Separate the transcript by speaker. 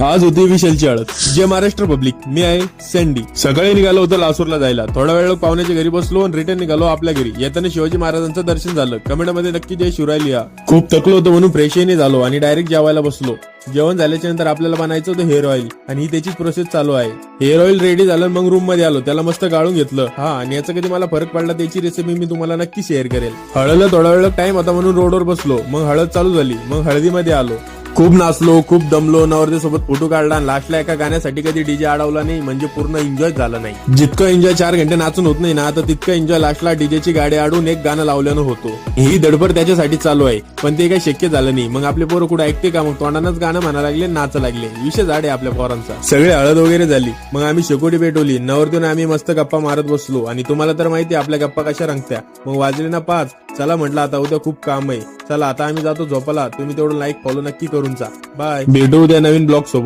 Speaker 1: आज होती विशालची हळद. जय महाराष्ट्र पब्लिक, मी आहे सँडी. सकाळी निघालो होतो लासूरला जायला. थोडा वेळ पाहुण्याच्या घरी बसलो आणि रिटर्न निघालो आपल्या घरी. येताना शिवाजी महाराजांचं दर्शन झालं. कमेंट मध्ये नक्की जय शिवराय लिहा. खूप थकलो होतो म्हणून फ्रेशही नाही झालो आणि डायरेक्ट जेवायला बसलो. जेवण झाल्याच्या नंतर आपल्याला बनायचं होतं हेअर ऑइल आणि ही त्याची प्रोसेस चालू आहे. हेअर ऑइल रेडी झालं मग रूम मध्ये आलो. त्याला मस्त गाळून घेतलं. आणि याचा कधी मला फरक पडला त्याची रेसिपी मी तुम्हाला नक्की शेअर करेल. हळदला थोडा वेळ टाइम होता म्हणून रोडवर बसलो. मग हळद चालू झाली. मग हळदीमध्ये आलो. खूप नाचलो, खूप दमलो. नवरदेसोबत फोटो काढला. लास्टला एका गाण्यासाठी कधी डीजे अडवला नाही म्हणजे पूर्ण एन्जॉय झालं नाही. जितकं एन्जॉय 4 घंटे नाचून होत नाही ना, आता तितकं एन्जॉय लास्टला डीजेची गाडी अडवून एक गाणं लावल्यानं होतो. ही धडपड त्याच्यासाठी चालू आहे पण ते काही शक्य झालं नाही. मग आपले पोरं कुठे ऐकते का? मग तोंडानंच गाणं म्हणा लागले, नाच लागले. विषय झाडे आपल्या पोरांचा. सगळे हळद वगैरे झाली. मग आम्ही शेकोटी पेटवली. नवरदेवने आम्ही मस्त गप्पा मारत बसलो आणि तुम्हाला तर माहिती आपल्या गप्पा कशा रंगत्या. मग वाजले ना 5. चला म्हटलं आता उद्या खूप काम आहे. चला आता आम्ही जातो झोपाला. तुम्ही तेवढं लाईक फॉलो नक्की करून जा. बाय. भेटू उद्या नवीन ब्लॉग सोबत.